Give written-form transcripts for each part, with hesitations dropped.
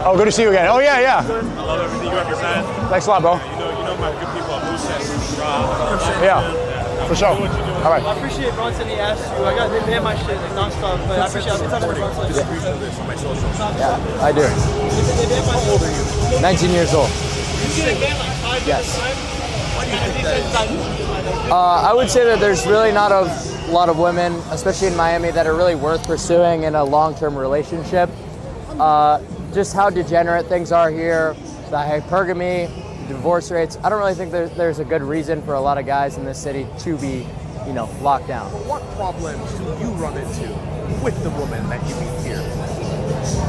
Oh, good to see you again. Oh, yeah, yeah. I love everything you represent. Thanks a lot, bro. You know my good people at Moosehead. Yeah, for sure. All right. I appreciate Bronson. He asked you. They ban my shit like nonstop, but I appreciate every time Bronson. Distribution of this on my socials. Yeah, I do. How old are you? 19 years old. Yes. I would say that there's really not a lot of women, especially in Miami, that are really worth pursuing in a long-term relationship. Just how degenerate things are here, the hypergamy, divorce rates. I don't really think there's a good reason for a lot of guys in this city to be, locked down. What problems do you run into with the women that you meet here?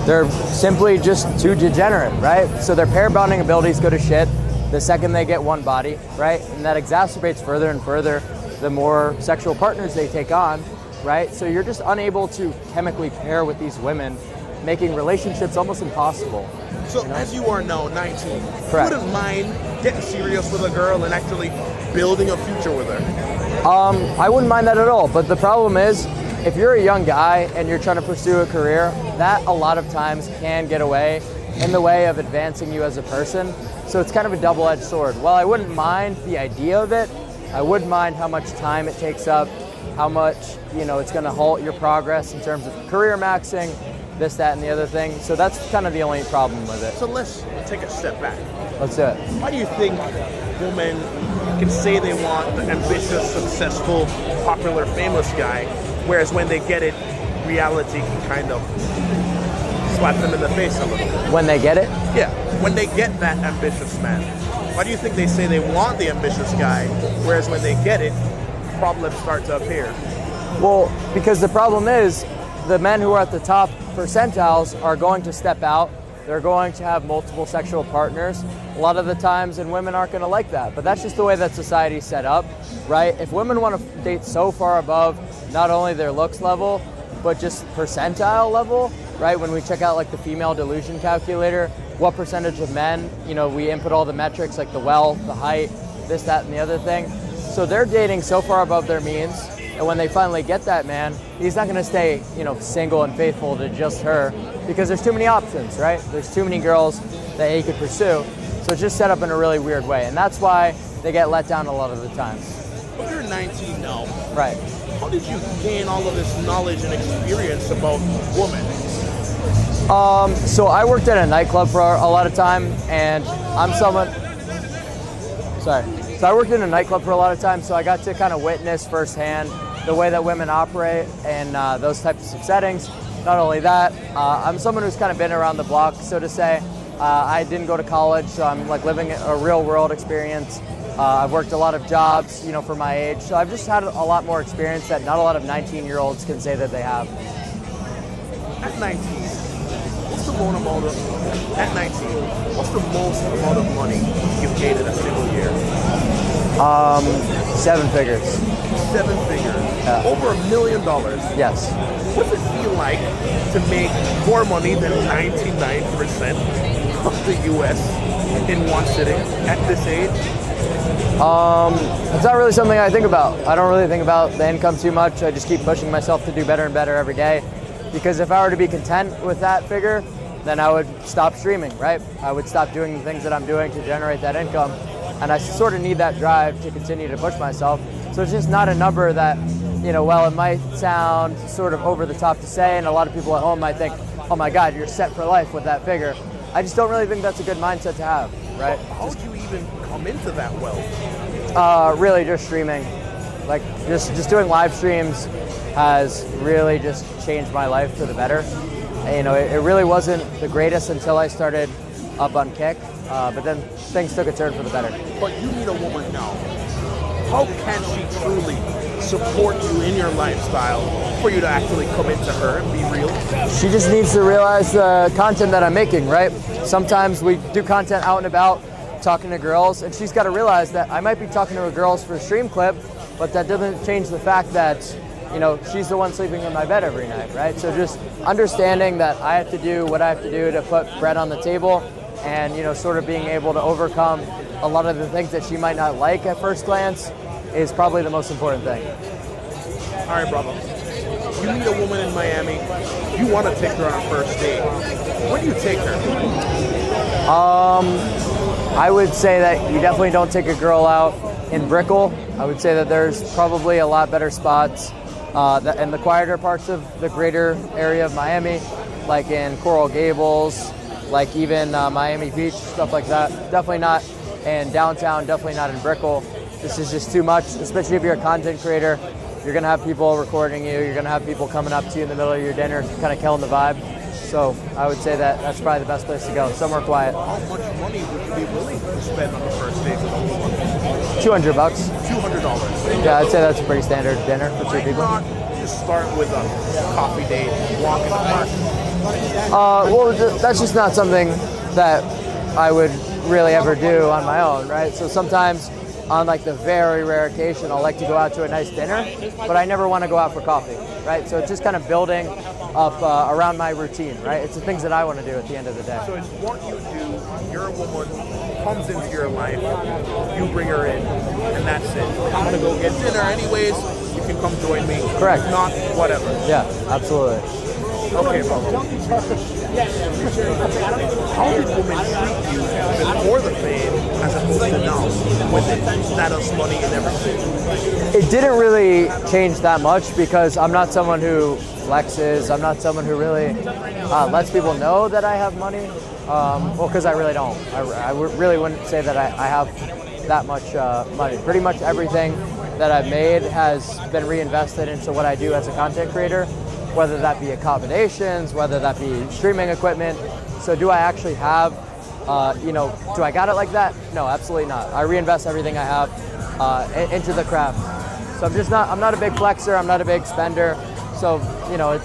They're simply just too degenerate, right? So their pair bonding abilities go to shit the second they get one body, right? And that exacerbates further and further the more sexual partners they take on, right? So you're just unable to chemically pair with these women, making relationships almost impossible. So as you are now 19, Correct. you wouldn't mind getting serious with a girl and actually building a future with her? I wouldn't mind that at all, but the problem is, if you're a young guy and you're trying to pursue a career, that a lot of times can get away in the way of advancing you as a person. So it's kind of a double-edged sword. While I wouldn't mind the idea of it, I would mind how much time it takes up, how much, it's going to halt your progress in terms of career maxing, this, that, and the other thing. So that's kind of the only problem with it. So let's take a step back. Let's do it. Why do you think women can say they want the ambitious, successful, popular, famous guy, whereas when they get it, reality can kind of slap them in the face a little bit? When they get it? Yeah, when they get that ambitious man. Why do you think they say they want the ambitious guy, whereas when they get it, problems start to appear? Well, because the problem is, the men who are at the top percentiles are going to step out. They're going to have multiple sexual partners a lot of the times, and women aren't going to like that. But that's just the way that society's set up, right? If women want to date so far above not only their looks level, but just percentile level, right? When we check out like the female delusion calculator, what percentage of men, we input all the metrics like the wealth, the height, this, that, and the other thing. So they're dating so far above their means, and when they finally get that man, he's not gonna stay, single and faithful to just her, because there's too many options, right? There's too many girls that he could pursue. So it's just set up in a really weird way, and that's why they get let down a lot of the times. But you're 19 now. Right. How did you gain all of this knowledge and experience about women? So I worked at a nightclub for a lot of time, and I'm someone, So I worked in a nightclub for a lot of time, so I got to kind of witness firsthand the way that women operate in those types of settings. Not only that, I'm someone who's kind of been around the block, so to say. I didn't go to college, so I'm like living a real world experience. I've worked a lot of jobs, for my age. So I've just had a lot more experience that not a lot of 19-year-olds can say that they have. At 19, what's the most amount of money you've gained in a single year? 7 figures. 7 figures. Yeah. Over $1 million. Yes. What's it feel like to make more money than 99% of the U.S. in one sitting at this age? It's not really something I think about. I don't really think about the income too much. I just keep pushing myself to do better and better every day. Because if I were to be content with that figure, then I would stop streaming, right? I would stop doing the things that I'm doing to generate that income. And I sort of need that drive to continue to push myself. So it's just not a number that, while it might sound sort of over the top to say, and a lot of people at home might think, oh my God, you're set for life with that figure. I just don't really think that's a good mindset to have, right? How did you even come into that wealth? Really just streaming. Like just doing live streams has really just changed my life for the better. And, it really wasn't the greatest until I started up on Kick, but then things took a turn for the better. But you meet a woman now. How can she truly support you in your lifestyle for you to actually come into her and be real? She just needs to realize the content that I'm making, right? Sometimes we do content out and about, talking to girls, and she's got to realize that I might be talking to her girls for a stream clip, but that doesn't change the fact that, she's the one sleeping in my bed every night, right? So just understanding that I have to do what I have to do to put bread on the table, and, sort of being able to overcome a lot of the things that she might not like at first glance is probably the most important thing. All right, brother. you meet a woman in Miami, you want to take her on a first date. Where do you take her? I would say that you definitely don't take a girl out in Brickell. I would say that there's probably a lot better spots in the quieter parts of the greater area of Miami, like in Coral Gables, like even Miami Beach, stuff like that. Definitely not in downtown, definitely not in Brickell. This is just too much, especially if you're a content creator. You're gonna have people recording you, you're gonna have people coming up to you in the middle of your dinner, kind of killing the vibe. So I would say that that's probably the best place to go, somewhere quiet. How much money would you be willing to spend on the first date with a woman? $200. $200. Yeah, I'd say that's a pretty standard dinner for two people. Why not just start with a coffee date, walk in the park? Well, that's just not something that I would really ever do on my own, right? So sometimes on like the very rare occasion, I'll like to go out to a nice dinner, but I never want to go out for coffee, right? So it's just kind of building up around my routine, right? It's the things that I want to do at the end of the day. So it's what you do, you're a woman, comes into your life, you bring her in, and that's it. I'm going to go get dinner anyways, you can come join me. Correct. If not, whatever. Yeah, absolutely. Okay, bro. How did women treat you before the fame as opposed to now with the status, money, and everything? It didn't really change that much because I'm not someone who flexes. I'm not someone who really lets people know that I have money. Well, because I really don't. I really wouldn't say that I have that much money. Pretty much everything that I've made has been reinvested into what I do as a content creator, whether that be accommodations, whether that be streaming equipment. So do I actually have, do I got it like that? No, absolutely not. I reinvest everything I have into the craft. So I'm not a big flexer, I'm not a big spender. So,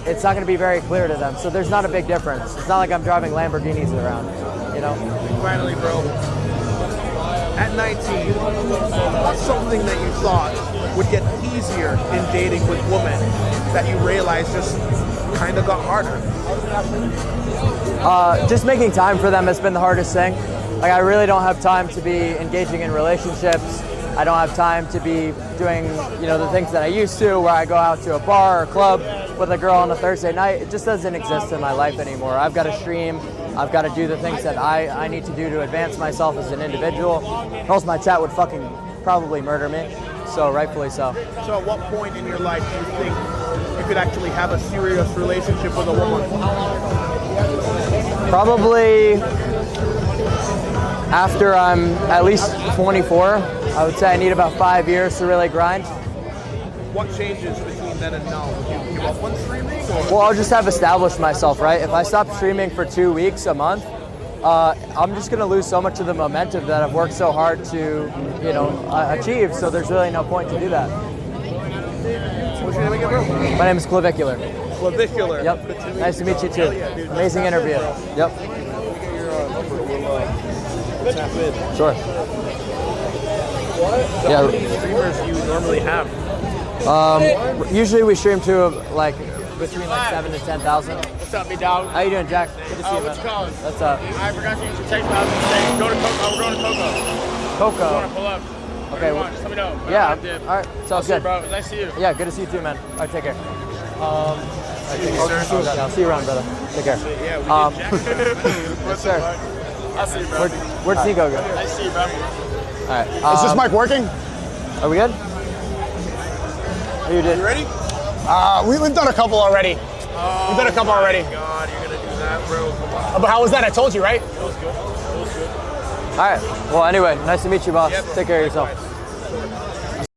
it's not gonna be very clear to them. So there's not a big difference. It's not like I'm driving Lamborghinis around, Finally, bro, at 19, what's something that you thought would get easier in dating with women that you realized just kind of got harder? Just making time for them has been the hardest thing. Like, I really don't have time to be engaging in relationships. I don't have time to be doing, the things that I used to, where I go out to a bar or club with a girl on a Thursday night. It just doesn't exist in my life anymore. I've got to stream. I've got to do the things that I need to do to advance myself as an individual. Or else my chat would fucking probably murder me. So rightfully so. So at what point in your life do you think you could actually have a serious relationship with a woman? Probably after I'm at least 24. I would say I need about 5 years to really grind. What changes between then and now? Would you give up on streaming? Or? Well, I'll just have established myself, right? If I stop streaming for 2 weeks, a month, I'm just going to lose so much of the momentum that I've worked so hard to, achieve. So there's really no point to do that. What's your name again, bro? My name is Clavicular. Clavicular. Yep. Nice to meet you too. Yeah, dude. Amazing interview. Yep. Let me get your number. We'll tap in. Sure. So how many streamers do you normally have? Usually we stream to between 7 to 10,000. What's up, me dog? How you doing, Jack? Good to see you, man. What's going? What's up? I forgot to use your text, but I was gonna say, go to Coco. We're going to Coco. Coco. We're going to pull up. Okay. Well, just let me know. Yeah. All right. Sounds good. Bro, nice to see you. Yeah. Good to see you too, man. All right. Take care. I'll see you around, brother. Take care. Yeah, we Yes, sir. I'll see you, bro. Where'd Sneako go? Nice to see you, bro. All right. Is this mic working? Are we good? You did. You ready? We've done a couple already. We've done a couple already. God, you're gonna do that, bro. Come on. But how was that? I told you, right? It was good. All right. Well, anyway, nice to meet you, boss. Yeah, bro. Take care of yourself. Likewise.